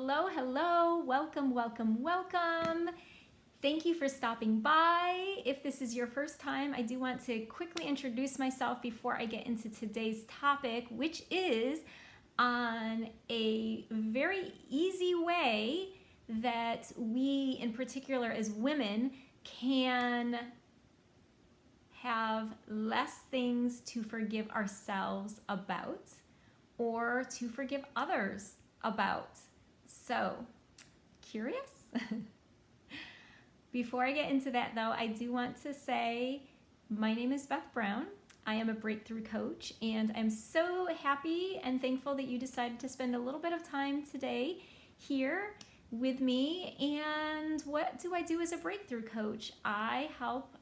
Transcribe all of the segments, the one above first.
Hello, hello, welcome, welcome, welcome. Thank you for stopping by. If this is your first time, I do want to quickly introduce myself before I get into today's topic, which is on a very easy way that we, in particular as women, can have less things to forgive ourselves about or to forgive others about. So, curious? Before I get into that though, I do want to say my name is Beth Brown. I am a breakthrough coach, and I'm so happy and thankful that you decided to spend a little bit of time today here with me. And what do I do as a breakthrough coach? I help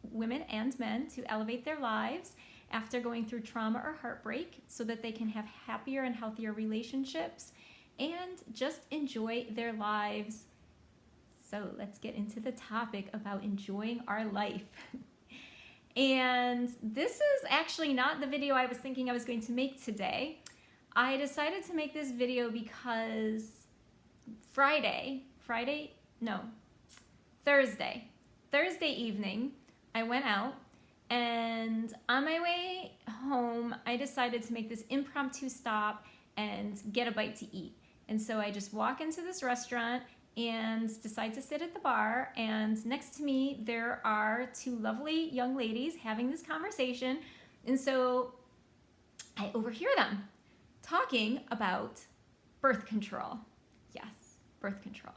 women and men to elevate their lives after going through trauma or heartbreak so that they can have happier and healthier relationships and just enjoy their lives. So let's get into the topic about enjoying our life. And this is actually not the video I was thinking I was going to make today. I decided to make this video because Thursday evening, I went out, and on my way home, I decided to make this impromptu stop and get a bite to eat. And so I just walk into this restaurant and decide to sit at the bar, and next to me there are two lovely young ladies having this conversation, and so I overhear them talking about birth control. Yes, birth control.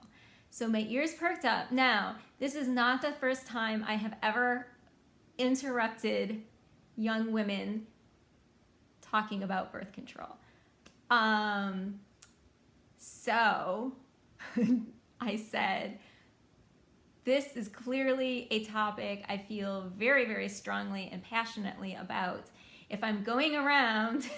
So my ears perked up. Now, this is not the first time I have ever interrupted young women talking about birth control. So I said, this is clearly a topic I feel very, very strongly and passionately about. If I'm going around,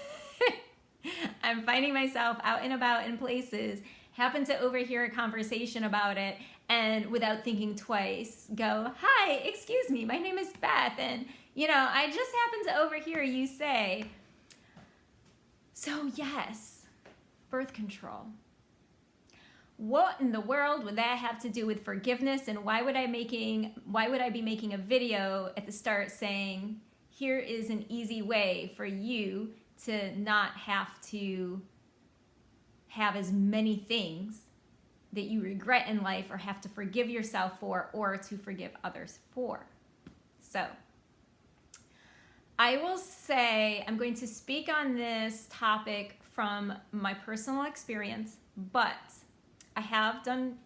I'm finding myself out and about in places, happen to overhear a conversation about it, and without thinking twice, go, hi, excuse me, my name is Beth, and I just happened to overhear you say. So yes, birth control. What in the world would that have to do with forgiveness, and why would I be making a video at the start saying, here is an easy way for you to not have to have as many things that you regret in life or have to forgive yourself for or to forgive others for. So I will say I'm going to speak on this topic from my personal experience, but I have done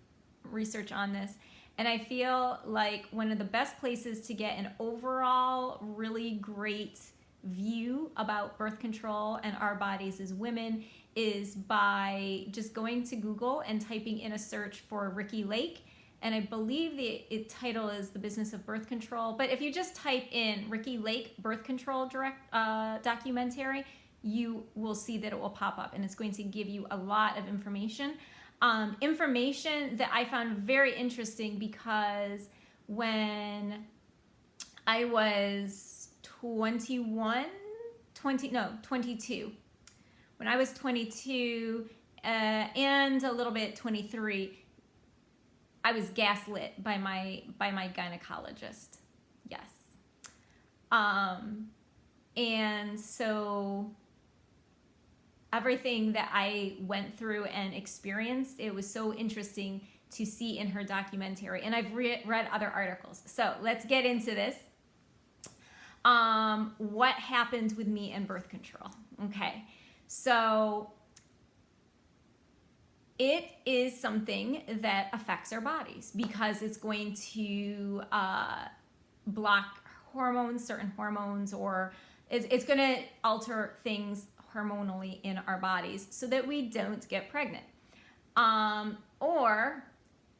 research on this, and I feel like one of the best places to get an overall really great view about birth control and our bodies as women is by just going to Google and typing in a search for Ricky Lake. And I believe the title is The Business of Birth Control. But if you just type in Ricky Lake birth control documentary, you will see that it will pop up, and it's going to give you a lot of information. Information that I found very interesting, because when I was 22, when I was 22 and a little bit 23, I was gaslit by my gynecologist. Yes. And so everything that I went through and experienced, it was so interesting to see in her documentary. And I've read other articles. So let's get into this. What happened with me and birth control? Okay. So it is something that affects our bodies because it's going to block hormones, certain hormones, or it's going to alter things hormonally in our bodies so that we don't get pregnant. Or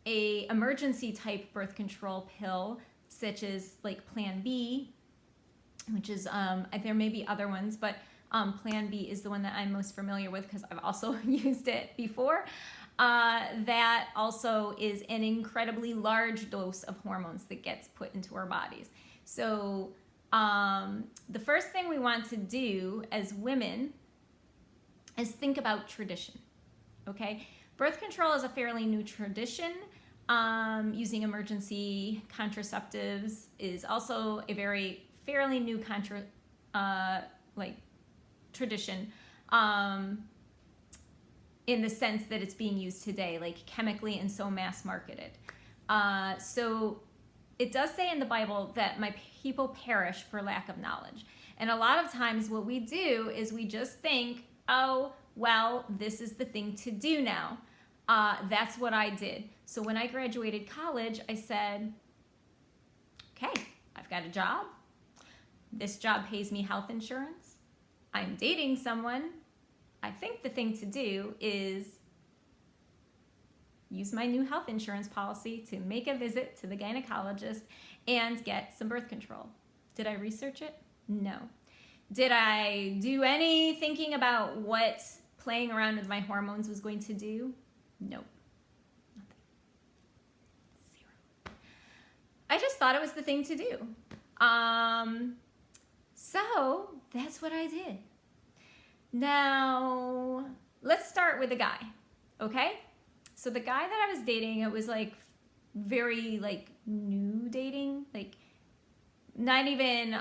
a emergency type birth control pill, such as like Plan B, which is, there may be other ones, but Plan B is the one that I'm most familiar with because I've also used it before. That also is an incredibly large dose of hormones that gets put into our bodies. So the first thing we want to do as women is think about tradition, okay? Birth control is a fairly new tradition. Using emergency contraceptives is also a fairly new tradition, in the sense that it's being used today, like chemically and so mass marketed. So it does say in the Bible that my people perish for lack of knowledge. And a lot of times what we do is we just think, oh, well, this is the thing to do now. That's what I did. So when I graduated college, I said, okay, I've got a job. This job pays me health insurance. I'm dating someone. I think the thing to do is use my new health insurance policy to make a visit to the gynecologist and get some birth control. Did I research it? No. Did I do any thinking about what playing around with my hormones was going to do? No. Nothing. Zero. I just thought it was the thing to do. So that's what I did. Now, let's start with the guy, okay? So the guy that I was dating, it was like very like new dating, like not even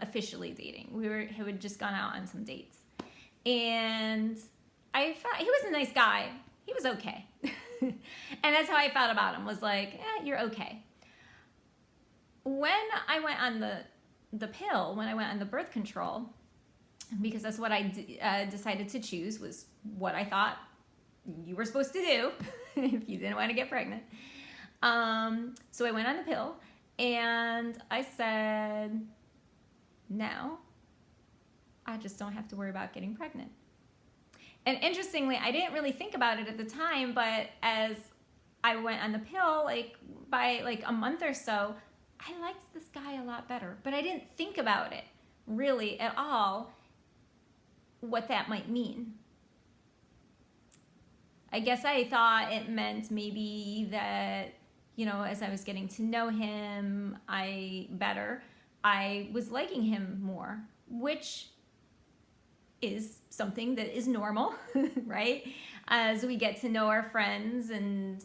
officially dating. We had just gone out on some dates. And I thought he was a nice guy. He was okay. And that's how I felt about him, was like, you're okay. When I went on the pill, when I went on the birth control, because that's what I decided to choose, was what I thought you were supposed to do if you didn't want to get pregnant. So I went on the pill, and I said, now I just don't have to worry about getting pregnant. And interestingly, I didn't really think about it at the time, but as I went on the pill, like by like a month or so, I liked this guy a lot better. But I didn't think about it really at all, what that might mean. I guess I thought it meant maybe that, you know, as I was getting to know him better, I was liking him more, which is something that is normal, right? As we get to know our friends and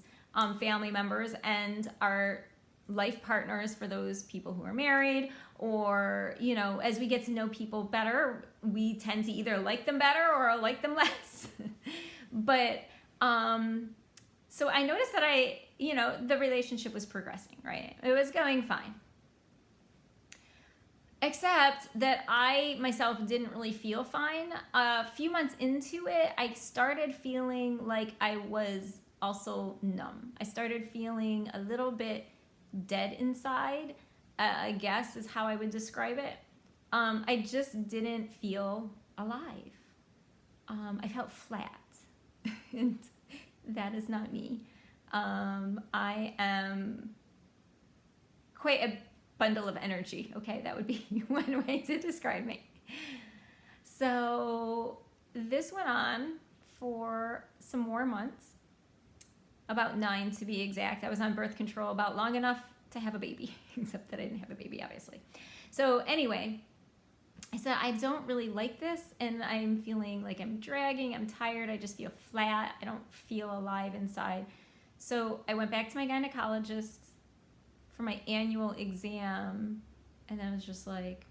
family members and our life partners, for those people who are married, or, you know, as we get to know people better, we tend to either like them better or like them less. But so I noticed that the relationship was progressing, right? It was going fine. Except that I myself didn't really feel fine. A few months into it, I started feeling like I was also numb. I started feeling a little bit dead inside, I guess is how I would describe it. I just didn't feel alive. I felt flat. And that is not me. I am quite a bundle of energy, okay? That would be one way to describe me. So this went on for some more months, about 9 to be exact. I was on birth control about long enough to have a baby, except that I didn't have a baby, obviously. So anyway, I said, I don't really like this, and I'm feeling like I'm dragging, I'm tired, I just feel flat, I don't feel alive inside. So I went back to my gynecologist for my annual exam, and I was just like,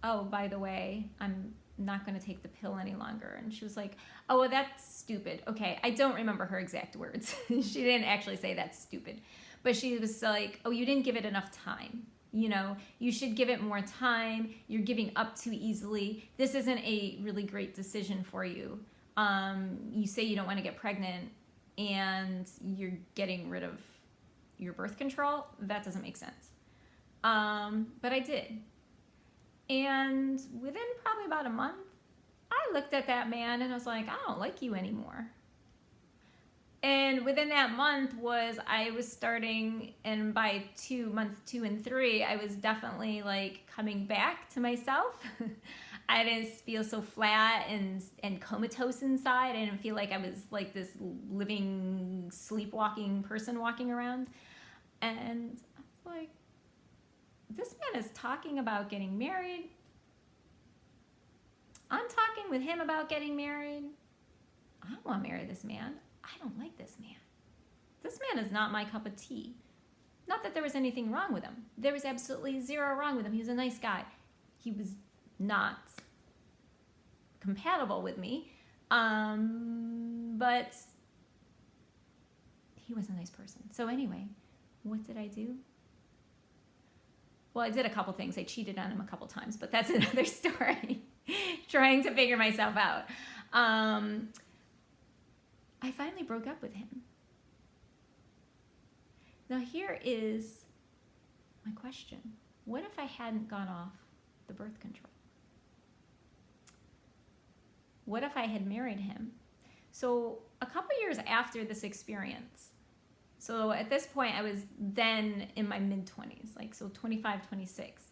oh, by the way, I'm not going to take the pill any longer. And she was like, oh, well, that's stupid. Okay, I don't remember her exact words. She didn't actually say that's stupid. But she was like, oh, you didn't give it enough time. You know, you should give it more time. You're giving up too easily. This isn't a really great decision for you. You say you don't want to get pregnant, and you're getting rid of your birth control. That doesn't make sense. But I did. And within probably about a month, I looked at that man and I was like, I don't like you anymore. And within that month I was starting, and by month 2 and 3, I was definitely like coming back to myself. I didn't feel so flat and comatose inside. I didn't feel like I was like this living, sleepwalking person walking around. And I was like, this man is talking about getting married. I'm talking with him about getting married. I don't want to marry this man. I don't like this man. This man is not my cup of tea. Not that there was anything wrong with him. There was absolutely zero wrong with him. He was a nice guy. He was not compatible with me, but he was a nice person. So anyway, what did I do? Well, I did a couple things. I cheated on him a couple times, but that's another story. Trying to figure myself out. I finally broke up with him. Now here is my question. What if I hadn't gone off the birth control? What if I had married him? So a couple years after this experience, so at this point I was then in my mid-20s, like so 25, 26.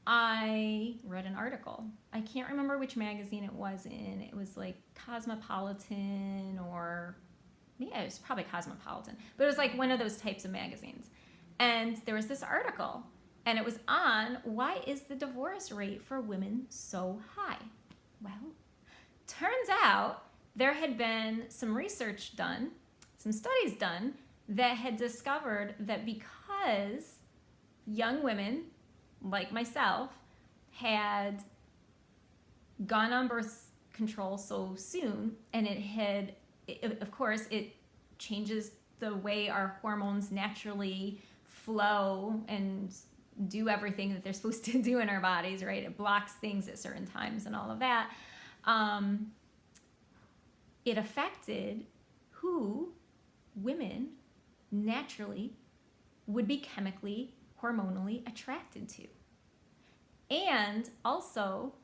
I read an article. I can't remember which magazine it was in. It was like Cosmopolitan or, yeah, it was probably Cosmopolitan. But it was like one of those types of magazines. And there was this article, and it was on why is the divorce rate for women so high? Well, turns out there had been some research done, some studies done, that had discovered that because young women like myself had gone on birth control so soon, and of course it changes the way our hormones naturally flow and do everything that they're supposed to do in our bodies, right? It blocks things at certain times and all of that. It affected who women naturally would be chemically, hormonally attracted to. And also,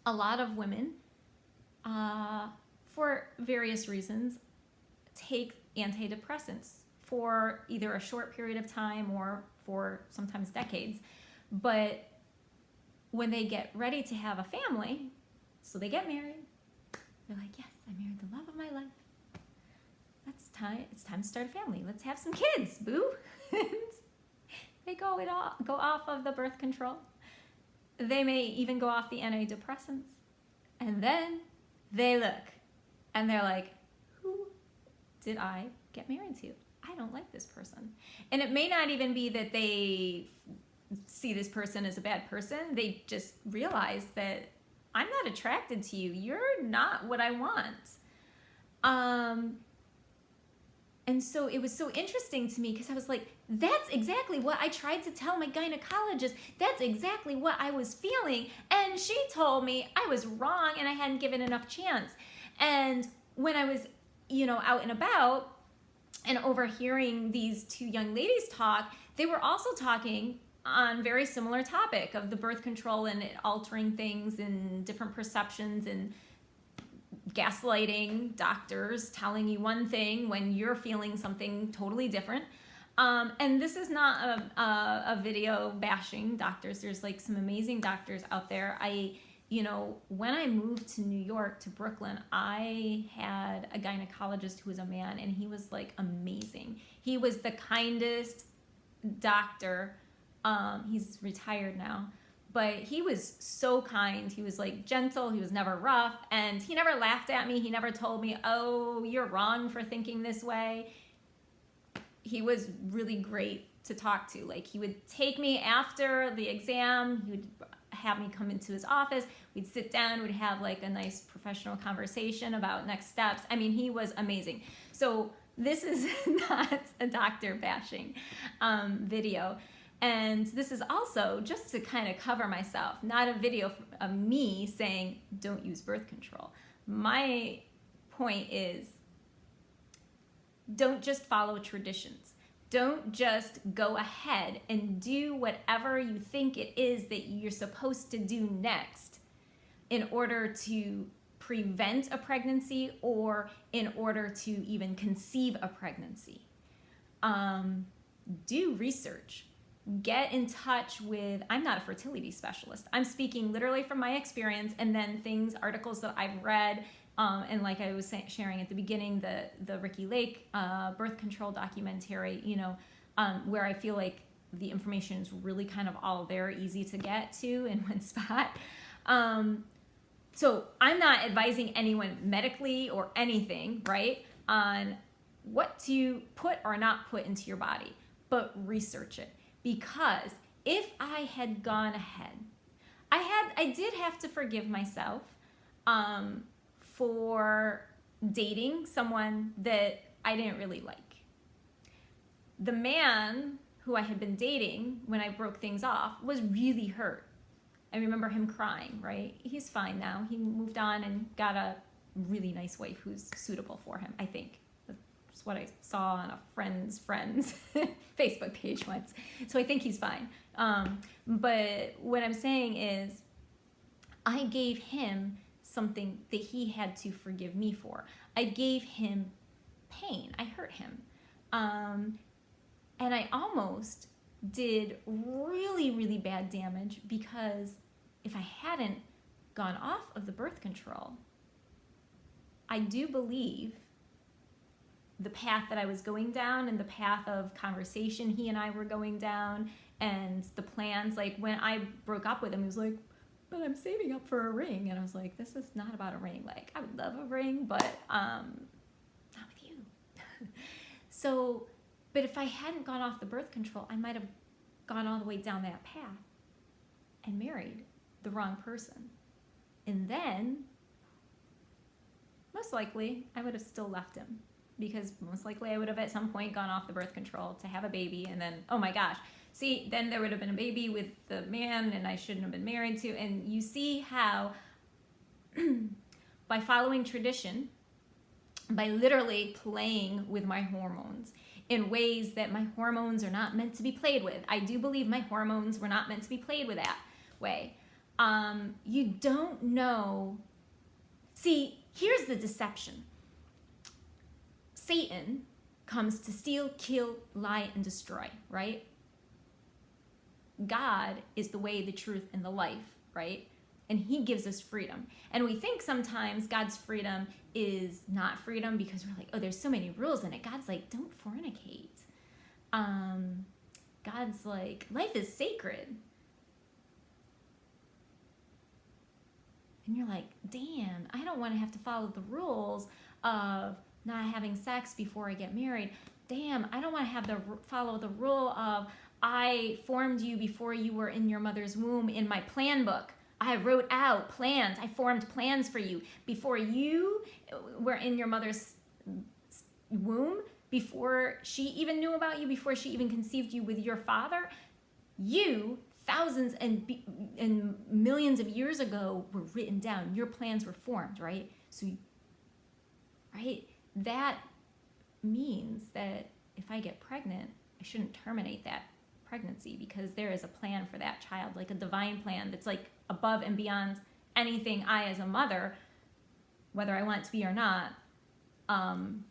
a lot of women, for various reasons, take antidepressants for either a short period of time or for sometimes decades. But when they get ready to have a family, so they get married, they're like, yes, I married the love of my life. It's time to start a family. Let's have some kids, boo. They go off of the birth control. They may even go off the antidepressants. And then they look and they're like, who did I get married to? I don't like this person. And it may not even be that they see this person as a bad person. They just realize that I'm not attracted to you. You're not what I want. And so it was so interesting to me because I was like, that's exactly what I tried to tell my gynecologist. That's exactly what I was feeling. And she told me I was wrong and I hadn't given enough chance. And when I was, out and about and overhearing these two young ladies talk, they were also talking on very similar topic of the birth control and it altering things and different perceptions and gaslighting, doctors telling you one thing when you're feeling something totally different. And this is not a video bashing doctors. There's like some amazing doctors out there. When I moved to New York, to Brooklyn, I had a gynecologist who was a man, and he was like amazing. He was the kindest doctor. He's retired now. But he was so kind. He was like gentle. He was never rough. And he never laughed at me. He never told me, oh, you're wrong for thinking this way. He was really great to talk to. Like, he would take me after the exam. He would have me come into his office. We'd sit down. We'd have like a nice professional conversation about next steps. I mean, he was amazing. So this is not a doctor bashing video. And this is also just to kind of cover myself, not a video of me saying, don't use birth control. My point is, don't just follow traditions. Don't just go ahead and do whatever you think it is that you're supposed to do next in order to prevent a pregnancy or in order to even conceive a pregnancy. Do research. Get in touch with, I'm not a fertility specialist. I'm speaking literally from my experience and then articles that I've read, and like I was sharing at the beginning, the Ricky Lake birth control documentary, where I feel like the information is really kind of all there, easy to get to in one spot. So I'm not advising anyone medically or anything, right, on what to put or not put into your body, but research it. Because if I had gone ahead, I did have to forgive myself for dating someone that I didn't really like. The man who I had been dating when I broke things off was really hurt. I remember him crying, right? He's fine now. He moved on and got a really nice wife who's suitable for him, I think. That's what I saw on a friend's Facebook page once. So I think he's fine. But what I'm saying is I gave him something that he had to forgive me for. I gave him pain. I hurt him. And I almost did really, really bad damage, because if I hadn't gone off of the birth control, I do believe the path that I was going down and the path of conversation he and I were going down and the plans, like when I broke up with him, he was like, but I'm saving up for a ring. And I was like, this is not about a ring. Like, I would love a ring, but not with you. So, but if I hadn't gone off the birth control, I might have gone all the way down that path and married the wrong person. And then, most likely, I would have still left him, because most likely I would have at some point gone off the birth control to have a baby, and then, oh my gosh, see, then there would have been a baby with the man and I shouldn't have been married to. And you see how by following tradition, by literally playing with my hormones in ways that my hormones are not meant to be played with. I do believe my hormones were not meant to be played with that way. You don't know. See, here's the deception. Satan comes to steal, kill, lie, and destroy, right? God is the way, the truth, and the life, right? And he gives us freedom. And we think sometimes God's freedom is not freedom because we're like, oh, there's so many rules in it. God's like, don't fornicate. God's like, life is sacred. And you're like, damn, I don't want to have to follow the rules of not having sex before I get married. Damn, I don't want to have to follow the rule of I formed you before you were in your mother's womb in my plan book. I wrote out plans. I formed plans for you before you were in your mother's womb, before she even knew about you, before she even conceived you with your father. You, thousands and millions of years ago, were written down. Your plans were formed, right? So, right? That means that if I get pregnant, I shouldn't terminate that pregnancy, because there is a plan for that child, like a divine plan that's like above and beyond anything I as a mother, whether I want it to be or not. I'm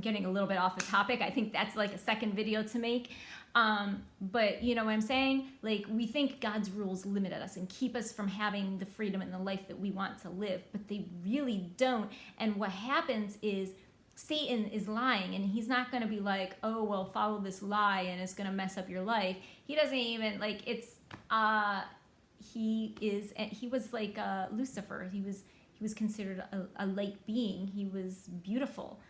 getting a little bit off the topic. I think that's like a second video to make. But you know what I'm saying? Like, we think God's rules limit us and keep us from having the freedom and the life that we want to live, but they really don't. And what happens is Satan is lying, and he's not going to be like, oh, well, follow this lie and it's going to mess up your life. He doesn't even, like, it's, he was like Lucifer. He was considered a light being. He was beautiful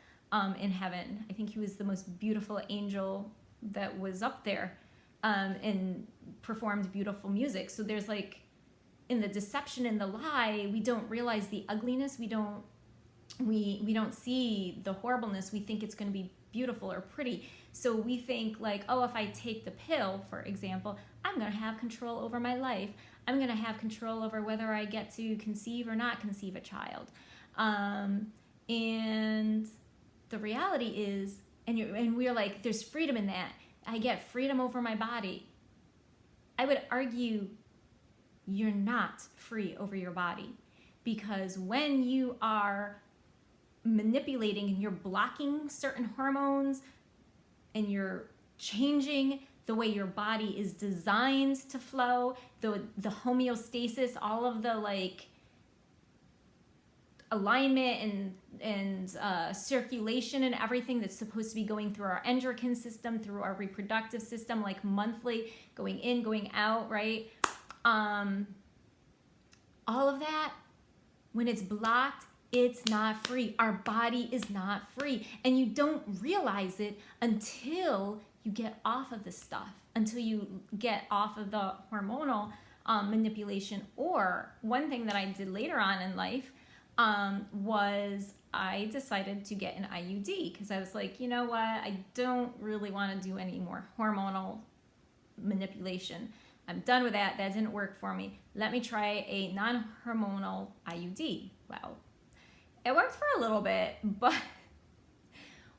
in heaven. I think he was the most beautiful angel that was up there, and performed beautiful music. So there's like, in the deception and the lie, we don't realize the ugliness. We don't see the horribleness. We think it's going to be beautiful or pretty. So we think like, oh, if I take the pill, for example, I'm going to have control over my life. I'm going to have control over whether I get to conceive or not conceive a child. And the reality is, and we're like, there's freedom in that. I get freedom over my body. I would argue you're not free over your body, because when you are manipulating and you're blocking certain hormones and you're changing the way your body is designed to flow, the homeostasis, all of the like alignment and circulation and everything that's supposed to be going through our endocrine system, through our reproductive system, like monthly, going in, going out, right? All of that When it's blocked, it's not free. Our body is not free. And you don't realize it until you get off of this stuff, until you get off of the hormonal manipulation. Or one thing that I did later on in life was I decided to get an IUD because I was like, you know what? I don't really want to do any more hormonal manipulation. I'm done with that. That didn't work for me. Let me try a non-hormonal IUD. Well, it worked for a little bit, but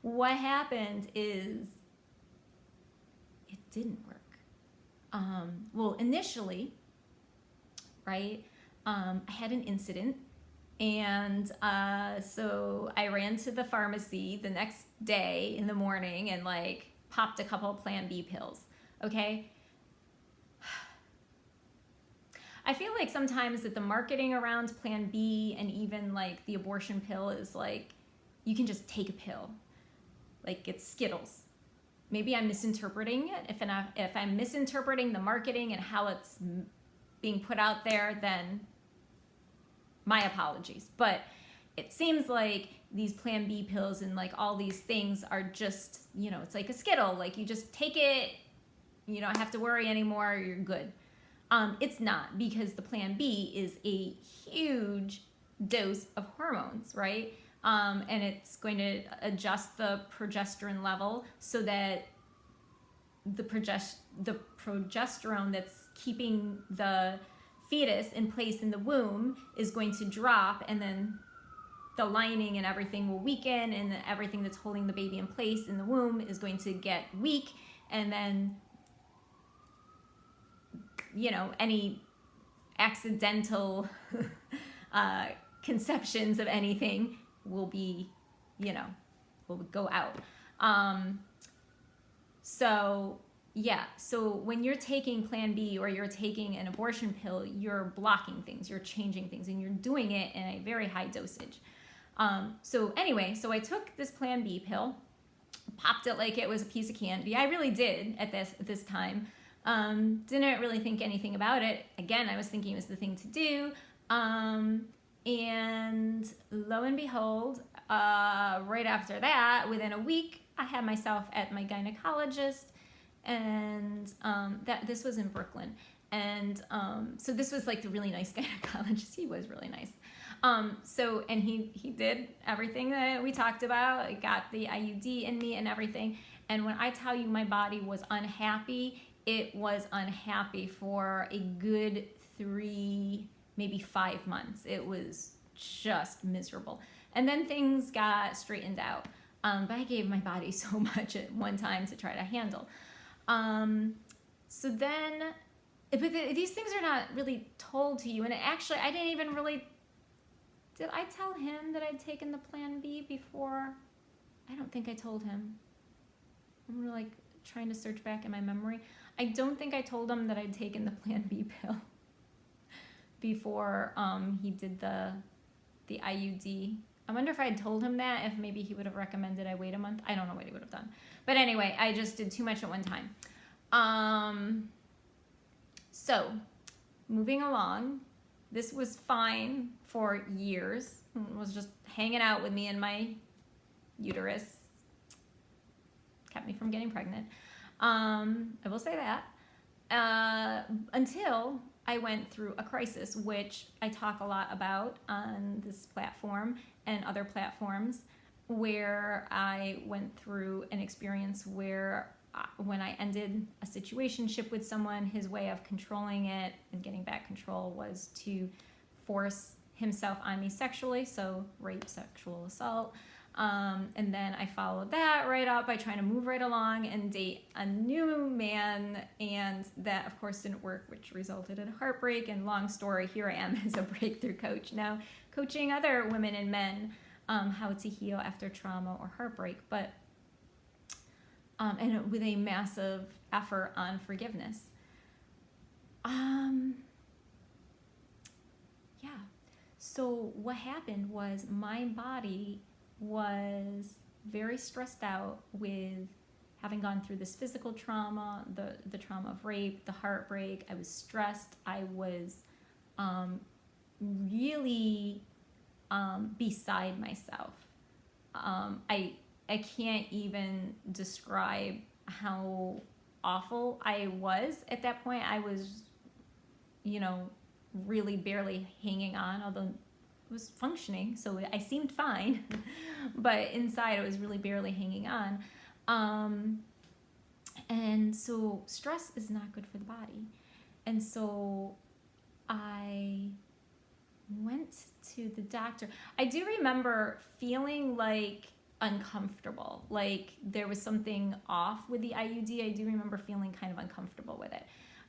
what happened is it didn't work. Well, initially, right, I had an incident, and so I ran to the pharmacy the next day in the morning and like popped a couple of Plan B pills. Okay. I feel like sometimes that the marketing around Plan B and even like the abortion pill is like, you can just take a pill. Like it's Skittles. Maybe I'm misinterpreting it. If I'm misinterpreting the marketing and how it's being put out there, then my apologies. But it seems like these Plan B pills and like all these things are just, it's like a Skittle. Like you just take it, you don't have to worry anymore, you're good. It's not, because the Plan B is a huge dose of hormones, right? And it's going to adjust the progesterone level so that the progesterone that's keeping the fetus in place in the womb is going to drop, and then the lining and everything will weaken, and everything that's holding the baby in place in the womb is going to get weak, and then any accidental conceptions of anything will be, will go out. So when you're taking Plan B or you're taking an abortion pill, you're blocking things, you're changing things, and you're doing it in a very high dosage. So I took this Plan B pill, popped it like it was a piece of candy. I really did at this time. Didn't really think anything about it. Again, I was thinking it was the thing to do. And lo and behold, right after that, within a week, I had myself at my gynecologist, and this was in Brooklyn. And so this was like the really nice gynecologist. He was really nice. And he did everything that we talked about. It got the IUD in me and everything. And when I tell you my body was unhappy, it was unhappy for a good 3, maybe 5 months. It was just miserable. And then things got straightened out. But I gave my body so much at one time to try to handle. These things are not really told to you. And actually, I didn't even really... Did I tell him that I'd taken the Plan B before? I don't think I told him. I'm really trying to search back in my memory. I don't think I told him that I'd taken the Plan B pill before he did the IUD. I wonder if I had told him that, if maybe he would have recommended I wait a month. I don't know what he would have done. But anyway, I just did too much at one time. So, moving along, this was fine for years. It was just hanging out with me in my uterus. Kept me from getting pregnant. I will say that. Until I went through a crisis, which I talk a lot about on this platform and other platforms, where I went through an experience where when I ended a situationship with someone, his way of controlling it and getting back control was to force himself on me sexually, so rape, sexual assault. And then I followed that right up by trying to move right along and date a new man, and that of course didn't work, which resulted in heartbreak. And long story, here I am as a breakthrough coach now, coaching other women and men how to heal after trauma or heartbreak, but and with a massive effort on forgiveness. So what happened was my body was very stressed out with having gone through this physical trauma, the trauma of rape, the heartbreak. I was stressed. I was really beside myself. I can't even describe how awful I was at that point. I was, really barely hanging on, although it was functioning, so I seemed fine. But inside, I was really barely hanging on. And so stress is not good for the body. And so I went to the doctor. I do remember feeling like uncomfortable, like there was something off with the IUD. I do remember feeling kind of uncomfortable with it.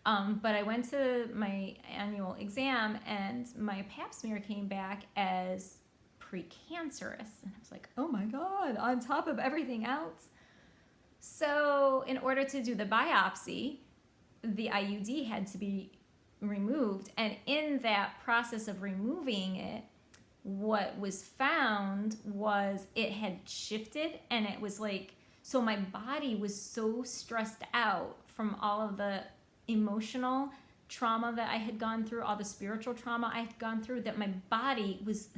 But I went to my annual exam and my pap smear came back as precancerous. And I was like, oh my God, on top of everything else. So in order to do the biopsy, the IUD had to be removed. And in that process of removing it, what was found was it had shifted, and it was like, so my body was so stressed out from all of the emotional trauma that I had gone through, all the spiritual trauma I had gone through, that my body was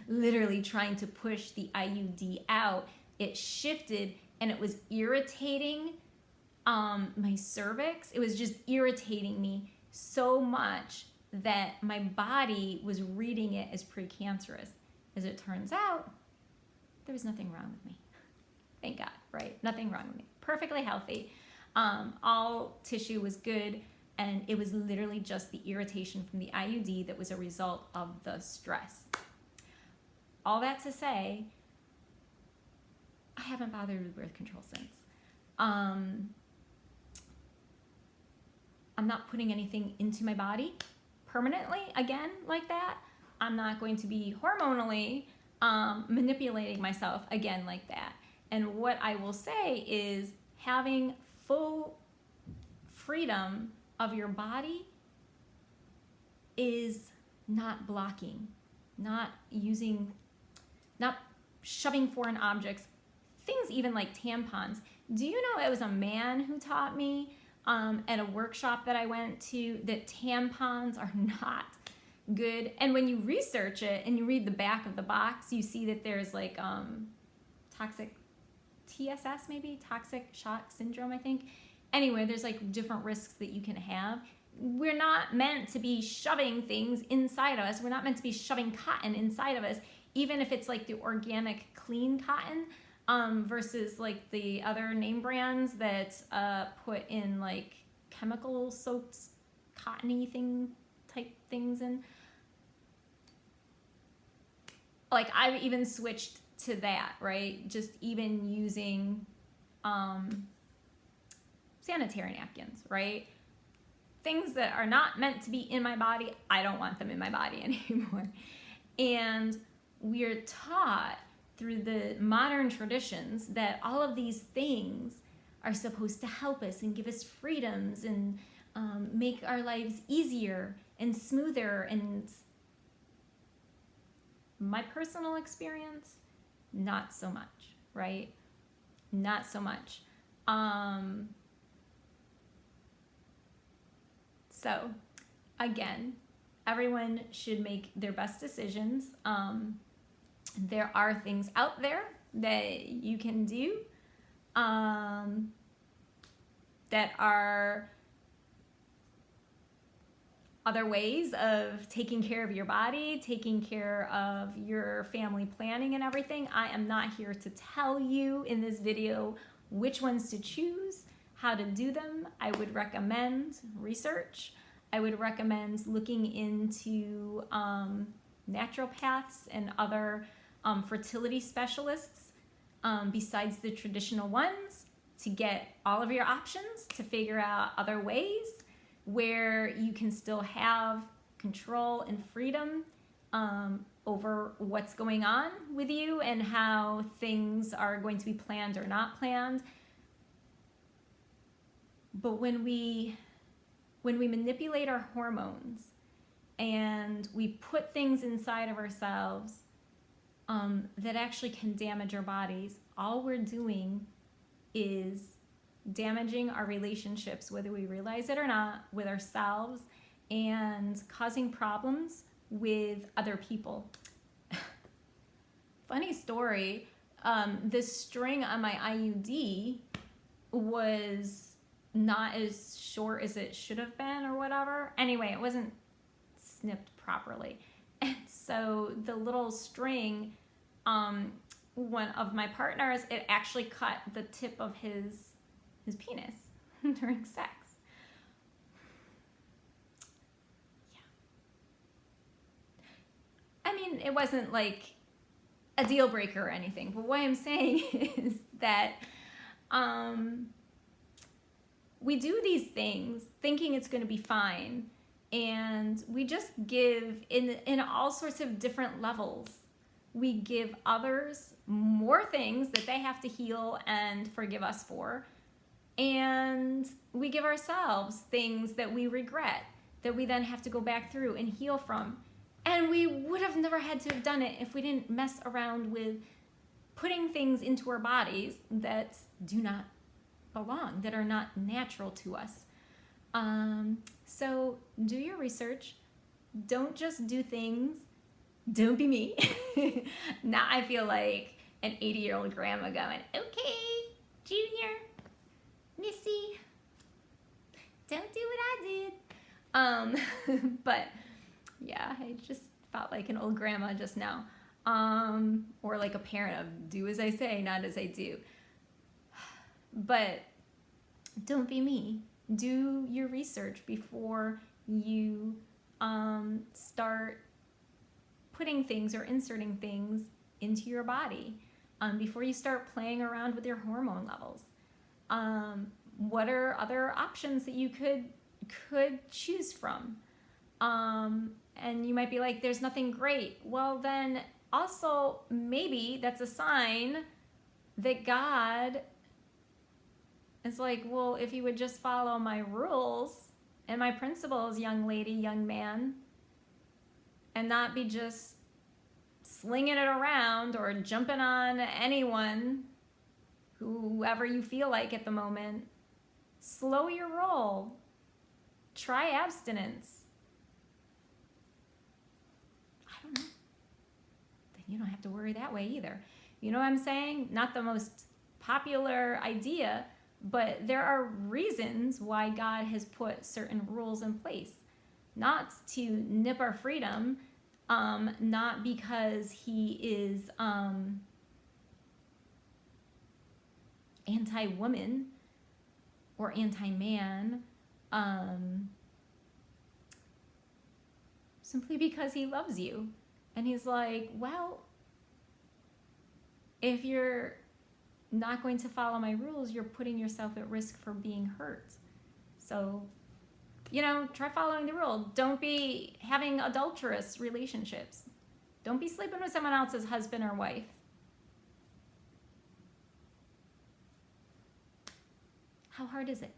literally trying to push the IUD out. It shifted and it was irritating my cervix. It was just irritating me so much that my body was reading it as precancerous. As it turns out, there was nothing wrong with me. Thank God, right? Nothing wrong with me. Perfectly healthy. All tissue was good, and it was literally just the irritation from the IUD that was a result of the stress. All that to say, I haven't bothered with birth control since. I'm not putting anything into my body permanently again like that. I'm not going to be hormonally manipulating myself again like that. And what I will say is having full freedom of your body is not blocking, not shoving foreign objects, things even like tampons. Do you know it was a man who taught me at a workshop that I went to that tampons are not good? And when you research it and you read the back of the box, you see that there's like toxic TSS, maybe toxic shock syndrome, I think. Anyway, there's like different risks that you can have. We're not meant to be shoving things inside of us. We're not meant to be shoving cotton inside of us, even if it's like the organic clean cotton versus like the other name brands that put in like chemical soaked cottony thing type things in. Like I've even switched to that, right? Just even using sanitary napkins, right? Things that are not meant to be in my body, I don't want them in my body anymore. And we're taught through the modern traditions that all of these things are supposed to help us and give us freedoms and make our lives easier and smoother. And my personal experience, not so much, right? Not so much. So again, everyone should make their best decisions. There are things out there that you can do that are other ways of taking care of your body, taking care of your family planning and everything. I am not here to tell you in this video which ones to choose, how to do them. I would recommend research. I would recommend looking into naturopaths and other fertility specialists besides the traditional ones to get all of your options, to figure out other ways where you can still have control and freedom over what's going on with you and how things are going to be planned or not planned. But when we manipulate our hormones and we put things inside of ourselves that actually can damage our bodies, all we're doing is damaging our relationships, whether we realize it or not, with ourselves, and causing problems with other people. funny story. This string on my IUD was not as short as it should have been or whatever. Anyway, it wasn't snipped properly. And so the little string, one of my partners, it actually cut the tip of his penis during sex. Yeah. I mean, it wasn't like a deal breaker or anything, but what I'm saying is that we do these things thinking it's going to be fine, and we just give in all sorts of different levels. We give others more things that they have to heal and forgive us for, and we give ourselves things that we regret that we then have to go back through and heal from. And we would have never had to have done it if we didn't mess around with putting things into our bodies that do not belong, that are not natural to us. So do your research. Don't just do things. Don't be me. Now I feel like an 80-year-old grandma going, okay, Junior, Missy, don't do what I did. But yeah, I just felt like an old grandma just now. Or like a parent of do as I say, not as I do. But don't be me. Do your research before you start putting things or inserting things into your body. Before you start playing around with your hormone levels. What are other options that you could choose from? And you might be like, there's nothing great. Well, then also maybe that's a sign that God is like, well, if you would just follow my rules and my principles, young lady, young man, and not be just slinging it around or jumping on anyone, whoever you feel like at the moment, slow your roll. Try abstinence. I don't know. Then you don't have to worry that way either. You know what I'm saying? Not the most popular idea, but there are reasons why God has put certain rules in place. Not to nip our freedom, not because he is anti-woman or anti-man, simply because he loves you. And he's like, well, if you're not going to follow my rules, you're putting yourself at risk for being hurt. So, try following the rule. Don't be having adulterous relationships. Don't be sleeping with someone else's husband or wife. How hard is it?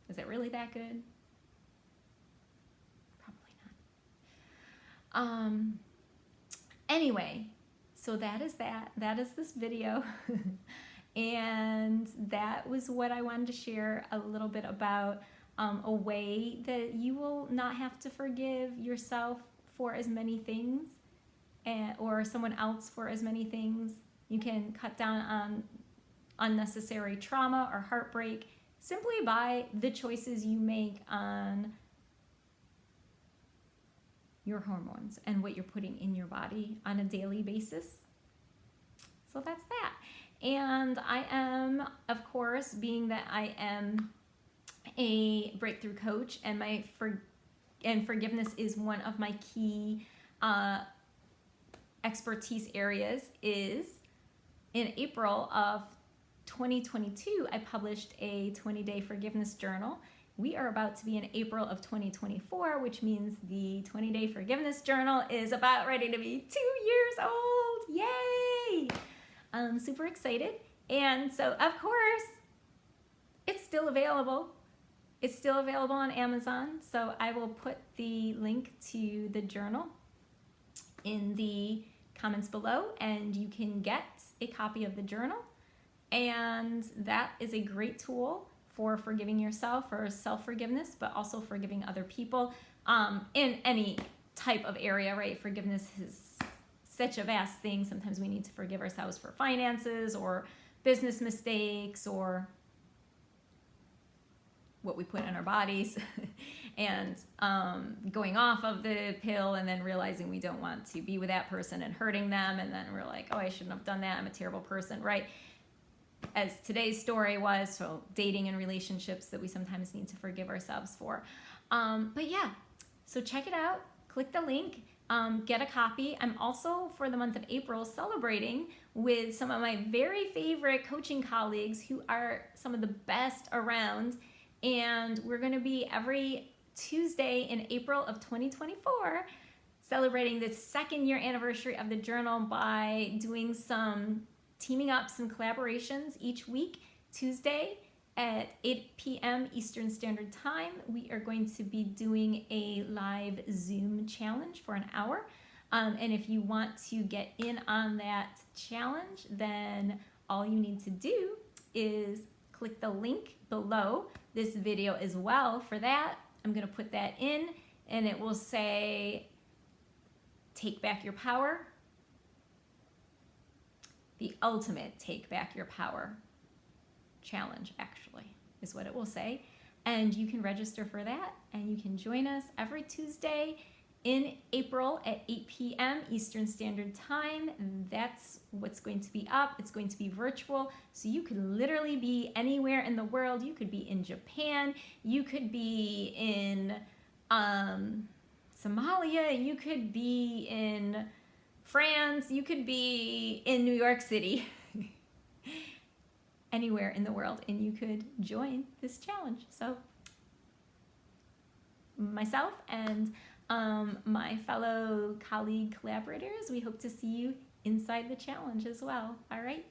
Is it really that good? Probably not. Anyway, so that is that. That is this video. And that was what I wanted to share a little bit about, a way that you will not have to forgive yourself for as many things or someone else for as many things. You can cut down on unnecessary trauma or heartbreak simply by the choices you make on your hormones and what you're putting in your body on a daily basis. So that's that. And I am, of course, being that I am a breakthrough coach, and forgiveness is one of my key expertise areas, is in April of 2022, I published a 20-day forgiveness journal. We are about to be in April of 2024, which means the 20-day forgiveness journal is about ready to be 2 years old. Yay! I'm super excited. And so, of course, it's still available. It's still available on Amazon. So I will put the link to the journal in the comments below, and you can get a copy of the journal. And that is a great tool for forgiving yourself, for self-forgiveness, but also forgiving other people in any type of area, right? Forgiveness is such a vast thing. Sometimes we need to forgive ourselves for finances or business mistakes or what we put in our bodies and going off of the pill and then realizing we don't want to be with that person and hurting them, and then we're like, oh, I shouldn't have done that, I'm a terrible person, right? As today's story was, so dating and relationships that we sometimes need to forgive ourselves for. But yeah, so check it out, click the link, get a copy. I'm also, for the month of April, celebrating with some of my very favorite coaching colleagues who are some of the best around. And we're going to be every Tuesday in April of 2024 celebrating the 2nd year anniversary of the journal by doing teaming up some collaborations each week. Tuesday at 8 p.m. Eastern Standard Time, we are going to be doing a live Zoom challenge for an hour. And if you want to get in on that challenge, then all you need to do is click the link below this video as well. For that, I'm going to put that in, and it will say, Take Back Your Power. The ultimate Take Back Your Power challenge, actually, is what it will say. And you can register for that, and you can join us every Tuesday in April at 8 p.m. Eastern Standard Time. That's what's going to be up. It's going to be virtual, so you could literally be anywhere in the world. You could be in Japan, you could be in Somalia, you could be in France, you could be in New York City, anywhere in the world, and you could join this challenge. So myself and my fellow colleague collaborators, we hope to see you inside the challenge as well. All right.